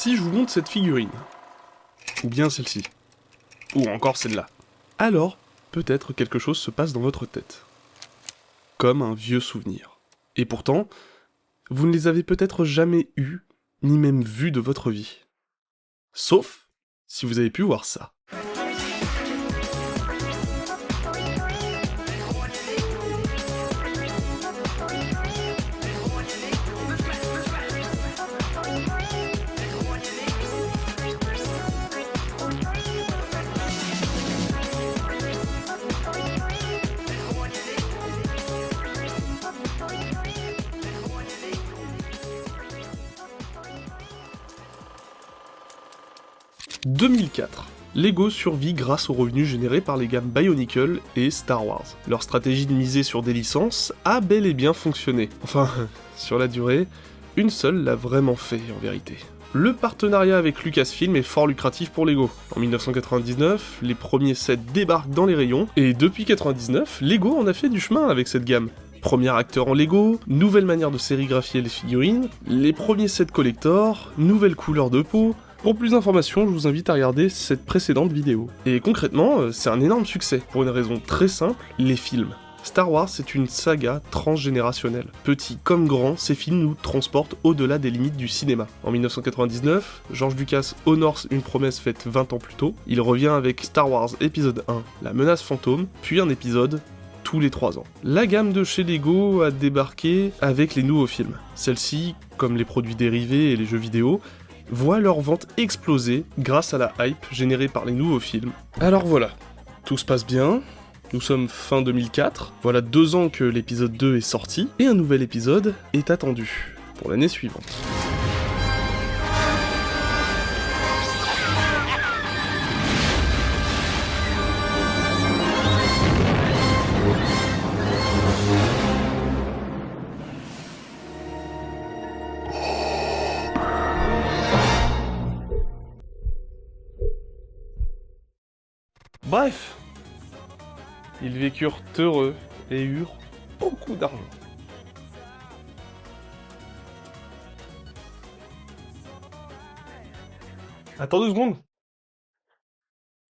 Si je vous montre cette figurine, ou bien celle-ci, ou encore celle-là, alors peut-être quelque chose se passe dans votre tête. Comme un vieux souvenir. Et pourtant, vous ne les avez peut-être jamais eus, ni même vus de votre vie. Sauf si vous avez pu voir ça. « 2004. Lego survit grâce aux revenus générés par les gammes Bionicle et Star Wars. Leur stratégie de miser sur des licences a bel et bien fonctionné. Enfin, sur la durée, une seule l'a vraiment fait en vérité. Le partenariat avec Lucasfilm est fort lucratif pour Lego. En 1999, les premiers sets débarquent dans les rayons, et depuis 1999, Lego en a fait du chemin avec cette gamme. Premier acteur en Lego, nouvelle manière de sérigraphier les figurines, les premiers sets collector, nouvelle couleur de peau. Pour plus d'informations, je vous invite à regarder cette précédente vidéo. Et concrètement, c'est un énorme succès, pour une raison très simple, les films. Star Wars, c'est une saga transgénérationnelle. Petit comme grand, ces films nous transportent au-delà des limites du cinéma. En 1999, George Lucas honore une promesse faite 20 ans plus tôt. Il revient avec Star Wars épisode 1, La menace fantôme, puis un épisode tous les 3 ans. La gamme de chez Lego a débarqué avec les nouveaux films. Celles-ci, comme les produits dérivés et les jeux vidéo, voient leur vente exploser grâce à la hype générée par les nouveaux films. Alors voilà, tout se passe bien, nous sommes fin 2004, voilà 2 ans que l'épisode 2 est sorti, et un nouvel épisode est attendu pour l'année suivante. Bref, ils vécurent heureux et eurent beaucoup d'argent. Attends 2 secondes.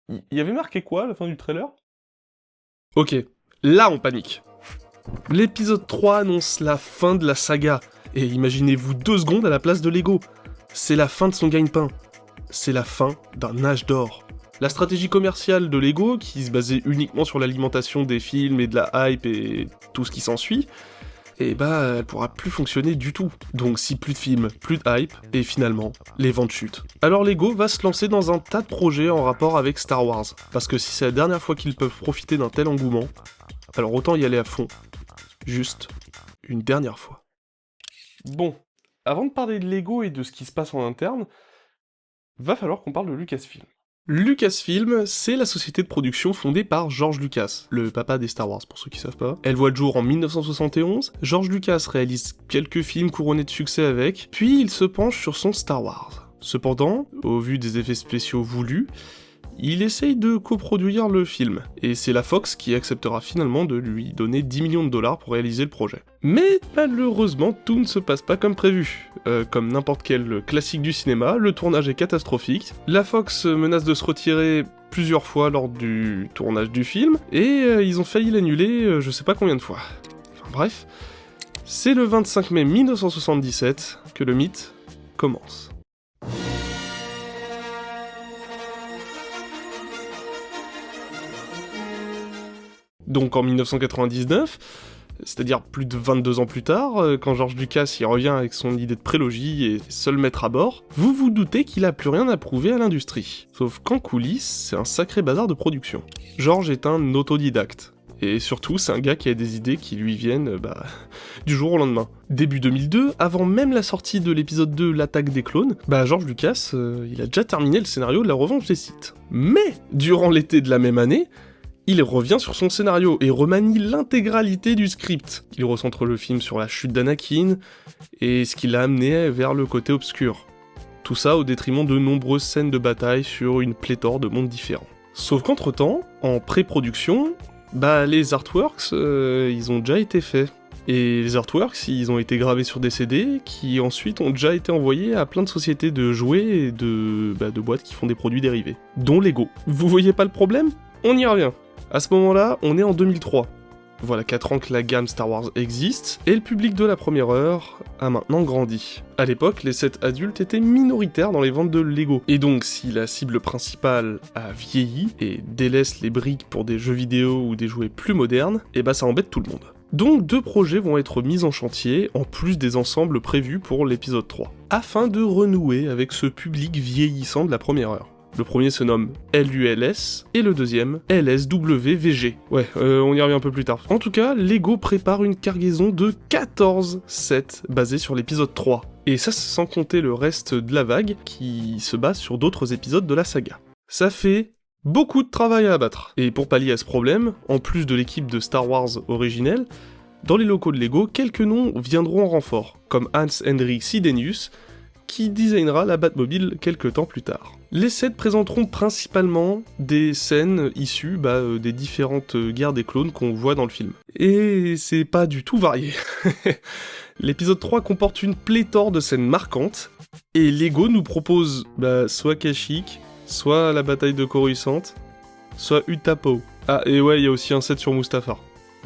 Il y avait marqué quoi à la fin du trailer? Ok, là on panique. L'épisode 3 annonce la fin de la saga, et imaginez-vous 2 secondes à la place de Lego. C'est la fin de son gagne-pain. C'est la fin d'un âge d'or. La stratégie commerciale de Lego, qui se basait uniquement sur l'alimentation des films et de la hype et tout ce qui s'ensuit, elle pourra plus fonctionner du tout. Donc si plus de films, plus de hype, et finalement, les ventes chutent. Alors Lego va se lancer dans un tas de projets en rapport avec Star Wars, parce que si c'est la dernière fois qu'ils peuvent profiter d'un tel engouement, alors autant y aller à fond. Juste une dernière fois. Bon, avant de parler de Lego et de ce qui se passe en interne, va falloir qu'on parle de Lucasfilm. Lucasfilm, c'est la société de production fondée par George Lucas, le papa des Star Wars pour ceux qui savent pas. Elle voit le jour en 1971, George Lucas réalise quelques films couronnés de succès avec, puis il se penche sur son Star Wars. Cependant, au vu des effets spéciaux voulus, il essaye de coproduire le film, et c'est la Fox qui acceptera finalement de lui donner 10 millions de dollars pour réaliser le projet. Mais malheureusement, tout ne se passe pas comme prévu. Comme n'importe quel classique du cinéma, le tournage est catastrophique, la Fox menace de se retirer plusieurs fois lors du tournage du film, et ils ont failli l'annuler je sais pas combien de fois. Enfin bref, c'est le 25 mai 1977 que le mythe commence. Donc en 1999, c'est-à-dire plus de 22 ans plus tard, quand George Lucas y revient avec son idée de prélogie et seul maître à bord, vous vous doutez qu'il a plus rien à prouver à l'industrie. Sauf qu'en coulisses, c'est un sacré bazar de production. George est un autodidacte. Et surtout, c'est un gars qui a des idées qui lui viennent, du jour au lendemain. Début 2002, avant même la sortie de l'épisode 2, l'attaque des clones, George Lucas, il a déjà terminé le scénario de la revanche des Sith. Mais, durant l'été de la même année, il revient sur son scénario et remanie l'intégralité du script. Il recentre le film sur la chute d'Anakin et ce qui l'a amené vers le côté obscur. Tout ça au détriment de nombreuses scènes de bataille sur une pléthore de mondes différents. Sauf qu'entre-temps, en pré-production, les artworks, ils ont déjà été faits. Et les artworks, ils ont été gravés sur des CD, qui ensuite ont déjà été envoyés à plein de sociétés de jouets et de boîtes qui font des produits dérivés, dont Lego. Vous voyez pas le problème? On y revient. À ce moment-là, on est en 2003. Voilà 4 ans que la gamme Star Wars existe, et le public de la première heure a maintenant grandi. À l'époque, les sets adultes étaient minoritaires dans les ventes de Lego, et donc si la cible principale a vieilli et délaisse les briques pour des jeux vidéo ou des jouets plus modernes, et bah ça embête tout le monde. Donc 2 projets vont être mis en chantier, en plus des ensembles prévus pour l'épisode 3, afin de renouer avec ce public vieillissant de la première heure. Le premier se nomme LULS, et le deuxième LSWVG. Ouais, on y revient un peu plus tard. En tout cas, Lego prépare une cargaison de 14 sets basés sur l'épisode 3. Et ça, sans compter le reste de la vague, qui se base sur d'autres épisodes de la saga. Ça fait beaucoup de travail à abattre. Et pour pallier à ce problème, en plus de l'équipe de Star Wars originelle, dans les locaux de Lego, quelques noms viendront en renfort, comme Hans-Henrik Sidenius, qui designera la Batmobile quelques temps plus tard. Les sets présenteront principalement des scènes issues des différentes guerres des clones qu'on voit dans le film. Et c'est pas du tout varié. L'épisode 3 comporte une pléthore de scènes marquantes, et Lego nous propose soit Kashyyyk, soit la bataille de Coruscant, soit Utapau. Ah, et ouais, il y a aussi un set sur Mustafar.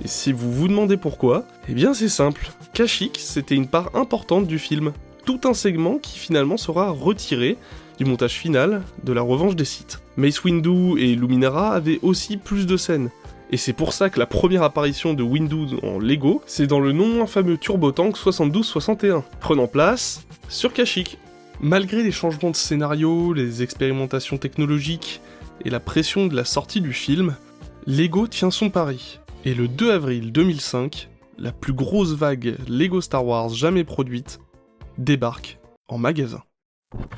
Et si vous vous demandez pourquoi, eh bien c'est simple. Kashyyyk, c'était une part importante du film. Tout un segment qui finalement sera retiré du montage final de la revanche des Sith. Mace Windu et Luminara avaient aussi plus de scènes, et c'est pour ça que la première apparition de Windu en Lego, c'est dans le non moins fameux Turbo Tank 72-61, prenant place sur Kashyyyk. Malgré les changements de scénario, les expérimentations technologiques et la pression de la sortie du film, Lego tient son pari, et le 2 avril 2005, la plus grosse vague Lego Star Wars jamais produite débarque en magasin.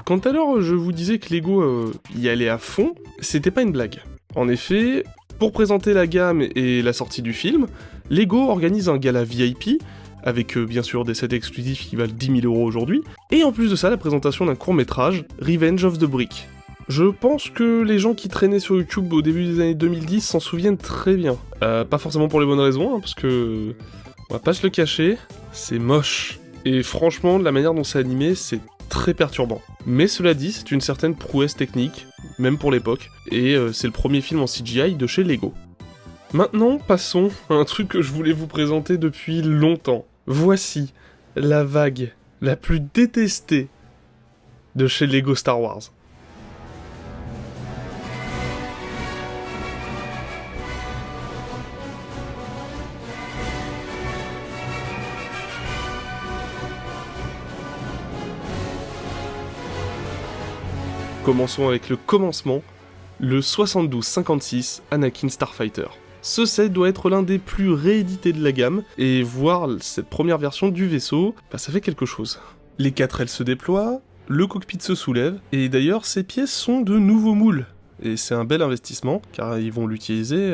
Quand alors je vous disais que Lego y allait à fond, c'était pas une blague. En effet, pour présenter la gamme et la sortie du film, Lego organise un gala VIP, avec bien sûr des sets exclusifs qui valent 10 000 € aujourd'hui, et en plus de ça la présentation d'un court-métrage, Revenge of the Brick. Je pense que les gens qui traînaient sur YouTube au début des années 2010 s'en souviennent très bien. Pas forcément pour les bonnes raisons, parce que, on va pas se le cacher, c'est moche. Et franchement, la manière dont c'est animé, c'est très perturbant. Mais cela dit, c'est une certaine prouesse technique, même pour l'époque, et c'est le premier film en CGI de chez Lego. Maintenant, passons à un truc que je voulais vous présenter depuis longtemps. Voici la vague la plus détestée de chez Lego Star Wars. Commençons avec le commencement, le 72-56 Anakin Starfighter. Ce set doit être l'un des plus réédités de la gamme, et voir cette première version du vaisseau, ça fait quelque chose. Les 4 ailes se déploient, le cockpit se soulève, et d'ailleurs ces pièces sont de nouveaux moules. Et c'est un bel investissement, car ils vont l'utiliser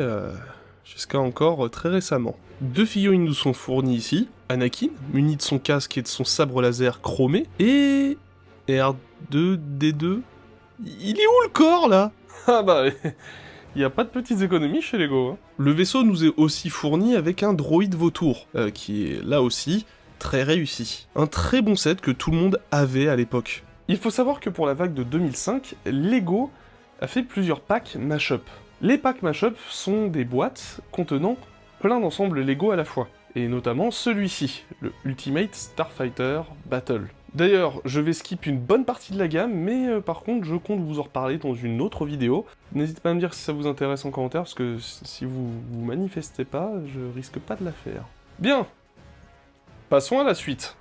jusqu'à encore très récemment. 2 figurines nous sont fournies ici, Anakin, muni de son casque et de son sabre laser chromé, et R2-D2. Il est où le corps, là? Ah bah, il n'y a pas de petites économies chez Lego. Hein. Le vaisseau nous est aussi fourni avec un droïde vautour, qui est là aussi très réussi. Un très bon set que tout le monde avait à l'époque. Il faut savoir que pour la vague de 2005, Lego a fait plusieurs packs mash-up. Les packs mash-up sont des boîtes contenant plein d'ensembles Lego à la fois, et notamment celui-ci, le Ultimate Starfighter Battle. D'ailleurs, je vais skip une bonne partie de la gamme, mais par contre, je compte vous en reparler dans une autre vidéo. N'hésitez pas à me dire si ça vous intéresse en commentaire, parce que si vous vous manifestez pas, je risque pas de la faire. Bien, passons à la suite.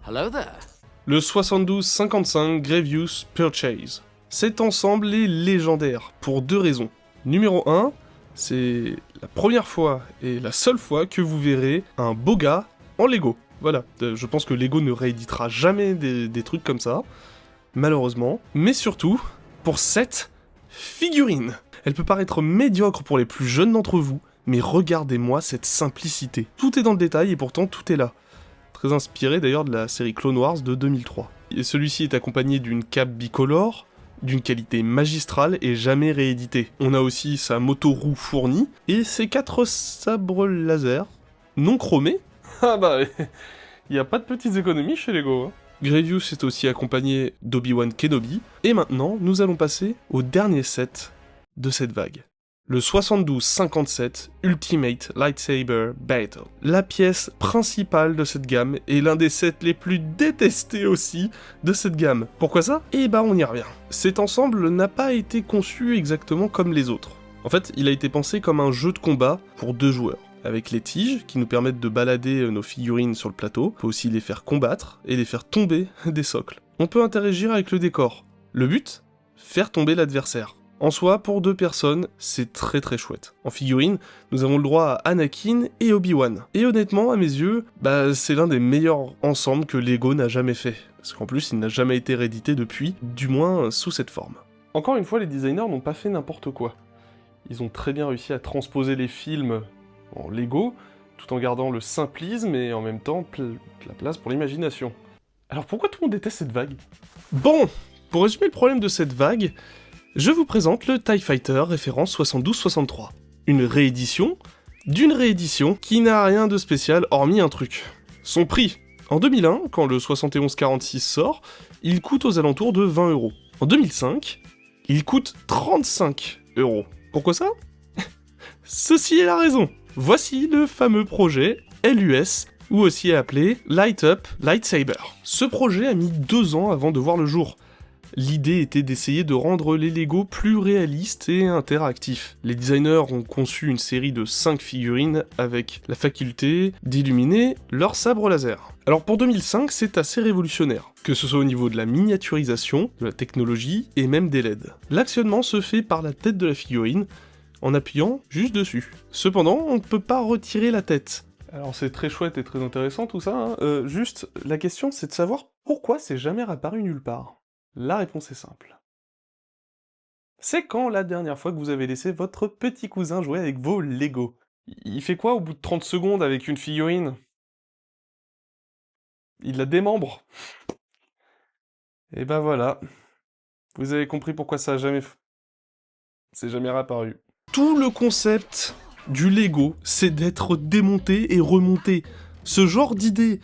Hello there. Le 72-55 Grievous Purchase. Cet ensemble est légendaire, pour 2 raisons. Numéro 1, c'est la première fois et la seule fois que vous verrez un beau gars en Lego. Voilà, je pense que Lego ne rééditera jamais des trucs comme ça, malheureusement. Mais surtout, pour cette figurine. Elle peut paraître médiocre pour les plus jeunes d'entre vous, mais regardez-moi cette simplicité. Tout est dans le détail et pourtant tout est là. Très inspiré d'ailleurs de la série Clone Wars de 2003. Et celui-ci est accompagné d'une cape bicolore, d'une qualité magistrale et jamais réédité. On a aussi sa moto-roue fournie, et ses 4 sabres laser, non chromés. Ah bah, y a pas de petites économies chez Lego, hein. Grievous est aussi accompagné d'Obi-Wan Kenobi, et maintenant, nous allons passer au dernier set de cette vague. Le 72-57 Ultimate Lightsaber Battle. La pièce principale de cette gamme, et l'un des sets les plus détestés aussi de cette gamme. Pourquoi ça? Eh bah on y revient. Cet ensemble n'a pas été conçu exactement comme les autres. En fait, il a été pensé comme un jeu de combat pour 2 joueurs, avec les tiges qui nous permettent de balader nos figurines sur le plateau, on peut aussi les faire combattre et les faire tomber des socles. On peut interagir avec le décor. Le but? Faire tomber l'adversaire. En soi, pour 2 personnes, c'est très très chouette. En figurine, nous avons le droit à Anakin et Obi-Wan. Et honnêtement, à mes yeux, c'est l'un des meilleurs ensembles que Lego n'a jamais fait. Parce qu'en plus, il n'a jamais été réédité depuis, du moins sous cette forme. Encore une fois, les designers n'ont pas fait n'importe quoi. Ils ont très bien réussi à transposer les films en Lego, tout en gardant le simplisme et en même temps la place pour l'imagination. Alors pourquoi tout le monde déteste cette vague? Bon, pour résumer le problème de cette vague, je vous présente le TIE Fighter référence 72-63. Une réédition d'une réédition qui n'a rien de spécial hormis un truc. Son prix. En 2001, quand le 7146 sort, il coûte aux alentours de 20 €. En 2005, il coûte 35 €. Pourquoi ça? Ceci est la raison. Voici le fameux projet LUS, ou aussi appelé Light Up Lightsaber. Ce projet a mis 2 ans avant de voir le jour. L'idée était d'essayer de rendre les Lego plus réalistes et interactifs. Les designers ont conçu une série de 5 figurines avec la faculté d'illuminer leur sabre laser. Alors pour 2005, c'est assez révolutionnaire, que ce soit au niveau de la miniaturisation, de la technologie et même des LED. L'actionnement se fait par la tête de la figurine, en appuyant juste dessus. Cependant, on ne peut pas retirer la tête. Alors c'est très chouette et très intéressant tout ça, hein. Juste, la question c'est de savoir pourquoi c'est jamais réapparu nulle part. La réponse est simple. C'est quand la dernière fois que vous avez laissé votre petit cousin jouer avec vos Lego? Il fait quoi au bout de 30 secondes avec une figurine? Il la démembre. Et bah voilà. Vous avez compris pourquoi ça a jamais... c'est jamais réapparu. Tout le concept du Lego, c'est d'être démonté et remonté. Ce genre d'idée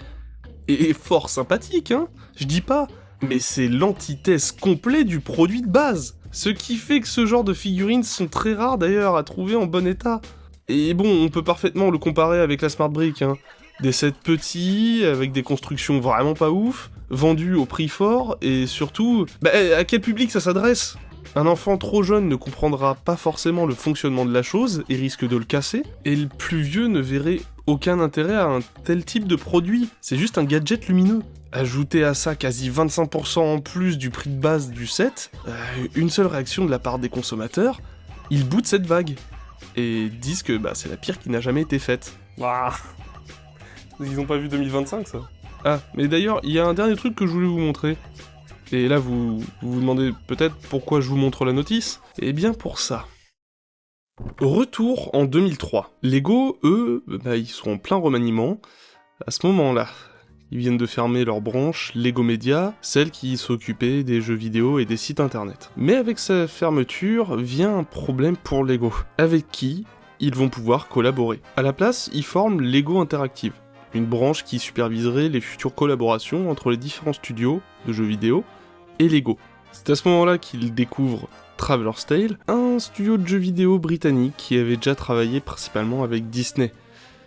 est fort sympathique, hein, je dis pas, mais c'est l'antithèse complète du produit de base. Ce qui fait que ce genre de figurines sont très rares d'ailleurs à trouver en bon état. Et bon, on peut parfaitement le comparer avec la Smart Brick, hein. Des sets petits, avec des constructions vraiment pas ouf, vendus au prix fort, et surtout, à quel public ça s'adresse? Un enfant trop jeune ne comprendra pas forcément le fonctionnement de la chose et risque de le casser, et le plus vieux ne verrait aucun intérêt à un tel type de produit. C'est juste un gadget lumineux. Ajoutez à ça quasi 25% en plus du prix de base du set, une seule réaction de la part des consommateurs, ils boutent cette vague. Et disent que c'est la pire qui n'a jamais été faite. Waouh. Ils ont pas vu 2025 ça. Ah, mais d'ailleurs, il y a un dernier truc que je voulais vous montrer. Et là, vous vous demandez peut-être pourquoi je vous montre la notice? Eh bien pour ça. Retour en 2003. Lego, eux, ils sont en plein remaniement. À ce moment-là, ils viennent de fermer leur branche Lego Media, celle qui s'occupait des jeux vidéo et des sites internet. Mais avec sa fermeture, vient un problème pour Lego. Avec qui ils vont pouvoir collaborer? À la place, ils forment Lego Interactive, une branche qui superviserait les futures collaborations entre les différents studios de jeux vidéo et Lego. C'est à ce moment-là qu'ils découvrent Traveler's Tale, un studio de jeux vidéo britannique qui avait déjà travaillé principalement avec Disney.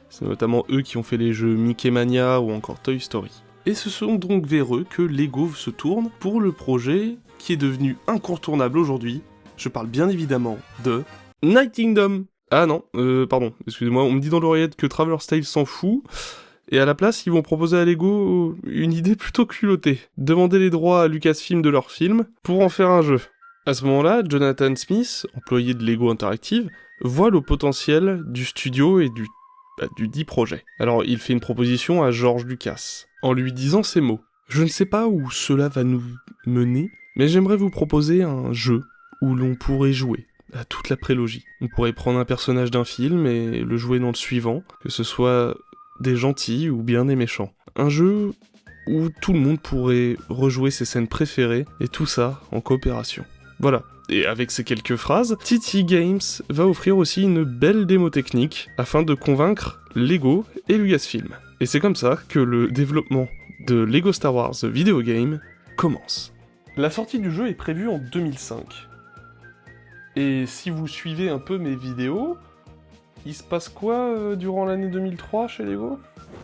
C'est notamment eux qui ont fait les jeux Mickey Mania ou encore Toy Story. Et ce sont donc vers eux que Lego se tourne pour le projet qui est devenu incontournable aujourd'hui. Je parle bien évidemment de Night Kingdom. Ah non, pardon, excusez-moi, on me dit dans l'oreillette que Traveler's Tale s'en fout. Et à la place, ils vont proposer à Lego une idée plutôt culottée. Demander les droits à Lucasfilm de leur film pour en faire un jeu. À ce moment-là, Jonathan Smith, employé de Lego Interactive, voit le potentiel du studio et du dit projet. Alors il fait une proposition à George Lucas, en lui disant ces mots. Je ne sais pas où cela va nous mener, mais j'aimerais vous proposer un jeu où l'on pourrait jouer à toute la prélogie. On pourrait prendre un personnage d'un film et le jouer dans le suivant, que ce soit des gentils ou bien des méchants. Un jeu où tout le monde pourrait rejouer ses scènes préférées, et tout ça en coopération. Voilà. Et avec ces quelques phrases, TT Games va offrir aussi une belle démo technique afin de convaincre Lego et Lucasfilm. Et c'est comme ça que le développement de Lego Star Wars Video Game commence. La sortie du jeu est prévue en 2005. Et si vous suivez un peu mes vidéos, il se passe quoi durant l'année 2003 chez Lego ?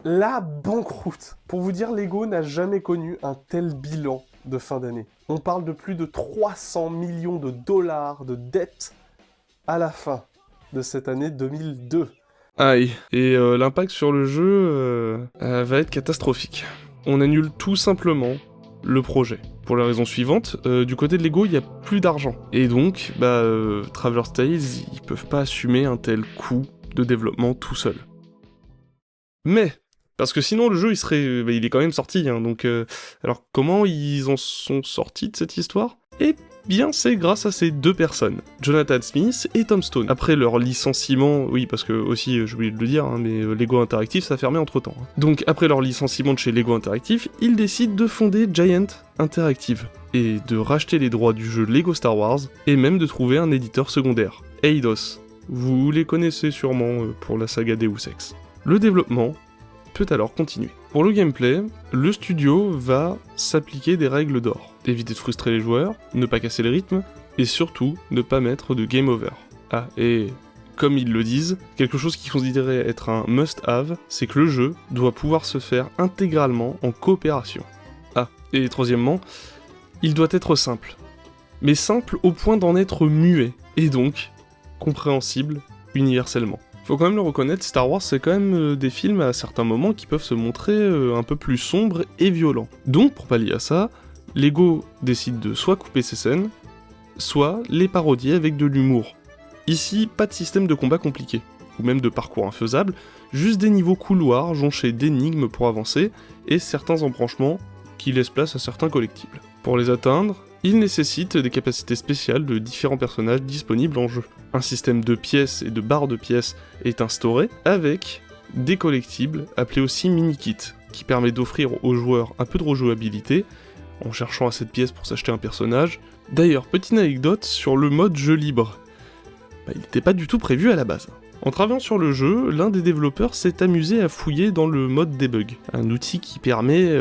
La banqueroute. Pour vous dire, Lego n'a jamais connu un tel bilan de fin d'année. On parle de plus de 300 millions de dollars de dettes à la fin de cette année 2002. Aïe, et l'impact sur le jeu va être catastrophique. On annule tout simplement le projet. Pour la raison suivante, du côté de Lego, il n'y a plus d'argent. Et donc, Traveler's Tales, ils peuvent pas assumer un tel coût de développement tout seul. Mais, parce que sinon le jeu il est quand même sorti, hein, donc alors comment ils en sont sortis de cette histoire ? Eh bien c'est grâce à ces deux personnes, Jonathan Smith et Tom Stone. Après leur licenciement, oui parce que aussi j'ai oublié de le dire, hein, mais Lego Interactive ça a fermé entre temps. Hein. Donc après leur licenciement de chez Lego Interactive, ils décident de fonder Giant Interactive et de racheter les droits du jeu Lego Star Wars et même de trouver un éditeur secondaire, Eidos. Vous les connaissez sûrement pour la saga Deus Ex. Le développement peut alors continuer. Pour le gameplay, le studio va s'appliquer des règles d'or. Éviter de frustrer les joueurs, ne pas casser le rythme, et surtout ne pas mettre de game over. Ah, et comme ils le disent, quelque chose qu'ils considéraient être un must-have, c'est que le jeu doit pouvoir se faire intégralement en coopération. Ah, et troisièmement, il doit être simple. Mais simple au point d'en être muet, et donc compréhensible universellement. Faut quand même le reconnaître, Star Wars c'est quand même des films à certains moments qui peuvent se montrer un peu plus sombres et violents. Donc pour pallier à ça, Lego décide de soit couper ces scènes, soit les parodier avec de l'humour. Ici, pas de système de combat compliqué, ou même de parcours infaisable, juste des niveaux couloirs jonchés d'énigmes pour avancer, et certains embranchements qui laissent place à certains collectibles. Pour les atteindre, il nécessite des capacités spéciales de différents personnages disponibles en jeu. Un système de pièces et de barres de pièces est instauré, avec des collectibles appelés aussi mini-kits, qui permet d'offrir aux joueurs un peu de rejouabilité, en cherchant assez de pièces pour s'acheter un personnage. D'ailleurs, petite anecdote sur le mode jeu libre. Il n'était pas du tout prévu à la base. En travaillant sur le jeu, l'un des développeurs s'est amusé à fouiller dans le mode debug, un outil qui permet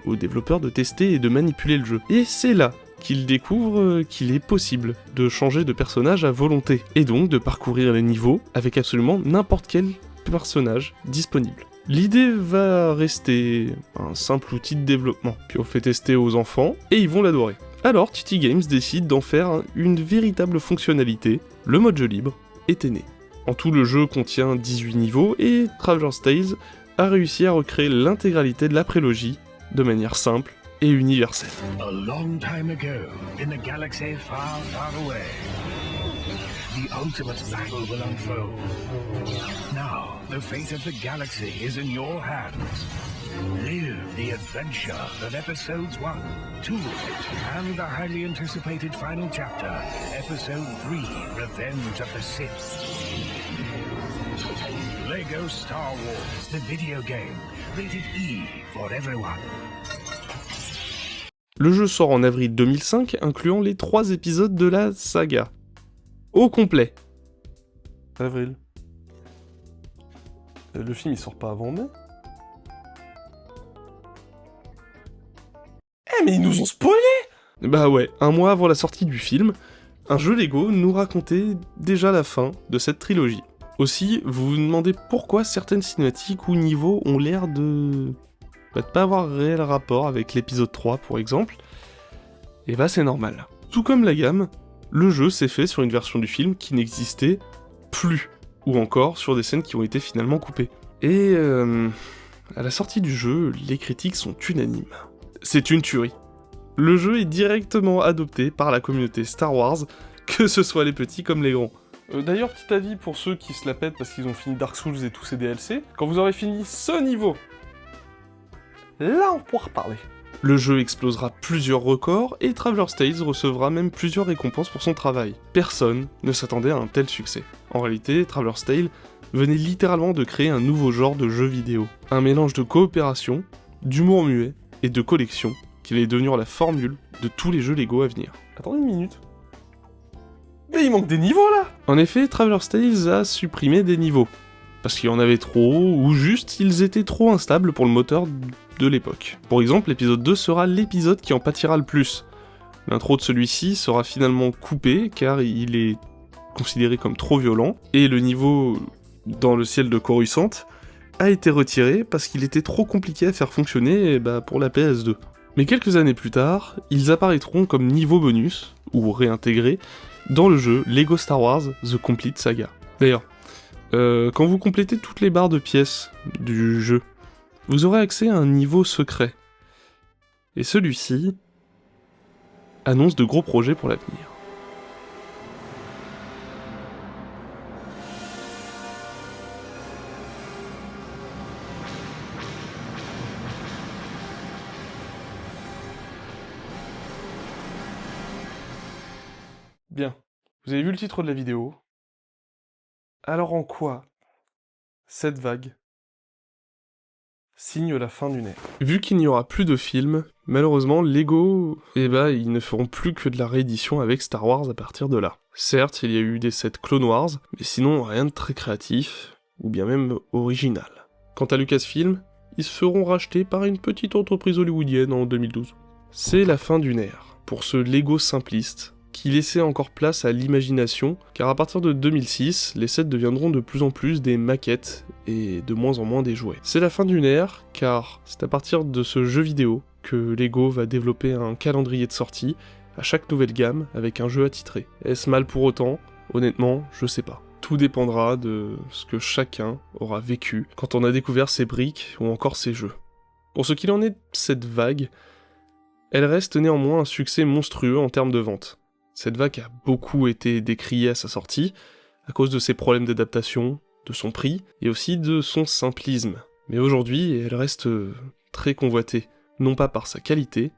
aux développeurs de tester et de manipuler le jeu. Et c'est là qu'il découvre qu'il est possible de changer de personnage à volonté, et donc de parcourir les niveaux avec absolument n'importe quel personnage disponible. L'idée va rester un simple outil de développement, puis on fait tester aux enfants, et ils vont l'adorer. Alors TT Games décide d'en faire une véritable fonctionnalité, le mode jeu libre était né. En tout, le jeu contient 18 niveaux, et Traveler's Tales a réussi à recréer l'intégralité de la prélogie de manière simple et universelle. A long time ago, in a galaxy far, far away, the ultimate battle will unfold. Now, the fate of the galaxy is in your hands. Live the adventure of episodes 1, 2, and the highly anticipated final chapter, episode 3, Revenge of the Sith. Lego Star Wars, the video game, rated E for everyone. Le jeu sort en avril 2005, incluant les 3 épisodes de la saga. Au complet. Avril. Le film il sort pas avant mai ? Eh mais ils nous ont spoilé ! Bah ouais, un mois avant la sortie du film, un jeu Lego nous racontait déjà la fin de cette trilogie. Aussi, vous vous demandez pourquoi certaines cinématiques ou niveaux ont l'air de pas avoir réel rapport avec l'épisode 3 pour exemple, et bah c'est normal. Tout comme la gamme, le jeu s'est fait sur une version du film qui n'existait plus, ou encore sur des scènes qui ont été finalement coupées. Et à la sortie du jeu, les critiques sont unanimes. C'est une tuerie. Le jeu est directement adopté par la communauté Star Wars, que ce soit les petits comme les grands. D'ailleurs, petit avis pour ceux qui se la pètent parce qu'ils ont fini Dark Souls et tous ces DLC, quand vous aurez fini ce niveau, là on pourra reparler. Le jeu explosera plusieurs records et Traveler's Tales recevra même plusieurs récompenses pour son travail. Personne ne s'attendait à un tel succès. En réalité, Traveler's Tales venait littéralement de créer un nouveau genre de jeu vidéo. Un mélange de coopération, d'humour muet et de collection qui allait devenir la formule de tous les jeux Lego à venir. Attendez une minute. il manque des niveaux là. En effet, Traveler's Tales a supprimé des niveaux. Parce qu'il y en avait trop, ou juste ils étaient trop instables pour le moteur de l'époque. Pour exemple, l'épisode 2 sera l'épisode qui en pâtira le plus. L'intro de celui-ci sera finalement coupé, car il est considéré comme trop violent, et le niveau dans le ciel de Coruscant a été retiré parce qu'il était trop compliqué à faire fonctionner pour la PS2. Mais quelques années plus tard, ils apparaîtront comme niveau bonus, ou réintégrés, dans le jeu LEGO Star Wars The Complete Saga. D'ailleurs, quand vous complétez toutes les barres de pièces du jeu, vous aurez accès à un niveau secret. Et celui-ci annonce de gros projets pour l'avenir. Bien, vous avez vu le titre de la vidéo. Alors en quoi cette vague signe la fin d'une ère? Vu qu'il n'y aura plus de films, malheureusement Lego, ils ne feront plus que de la réédition avec Star Wars à partir de là. Certes, il y a eu des sets Clone Wars, mais sinon rien de très créatif, ou bien même original. Quant à Lucasfilm, ils se feront racheter par une petite entreprise hollywoodienne en 2012. C'est la fin d'une ère, pour ce Lego simpliste, qui laissait encore place à l'imagination, car à partir de 2006, les sets deviendront de plus en plus des maquettes et de moins en moins des jouets. C'est la fin d'une ère, car c'est à partir de ce jeu vidéo que Lego va développer un calendrier de sortie à chaque nouvelle gamme avec un jeu attitré. Est-ce mal pour autant? Honnêtement, je sais pas. Tout dépendra de ce que chacun aura vécu quand on a découvert ses briques ou encore ses jeux. Pour ce qu'il en est de cette vague, elle reste néanmoins un succès monstrueux en termes de vente. Cette vague a beaucoup été décriée à sa sortie, à cause de ses problèmes d'adaptation, de son prix, et aussi de son simplisme. Mais aujourd'hui, elle reste très convoitée, non pas par sa qualité,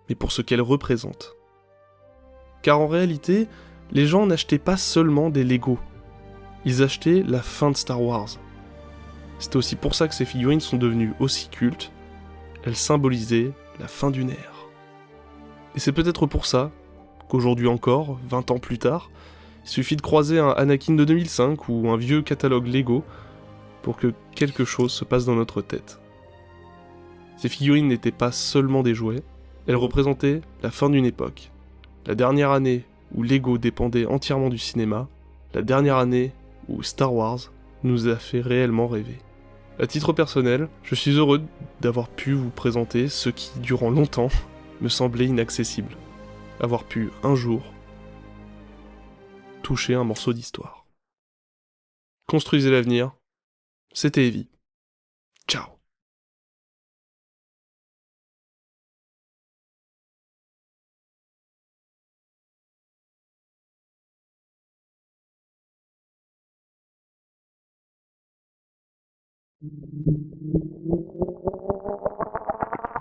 mais pour ce qu'elle représente. Car en réalité, les gens n'achetaient pas seulement des Lego, ils achetaient la fin de Star Wars. C'était aussi pour ça que ces figurines sont devenues aussi cultes, elles symbolisaient la fin d'une ère. Et c'est peut-être pour ça qu'aujourd'hui encore, 20 ans plus tard, il suffit de croiser un Anakin de 2005 ou un vieux catalogue Lego pour que quelque chose se passe dans notre tête. Ces figurines n'étaient pas seulement des jouets, elles représentaient la fin d'une époque, la dernière année où Lego dépendait entièrement du cinéma, la dernière année où Star Wars nous a fait réellement rêver. À titre personnel, je suis heureux d'avoir pu vous présenter ce qui, durant longtemps, me semblait inaccessible. Avoir pu, un jour, toucher un morceau d'histoire. Construisez l'avenir, c'était Evie. Ciao.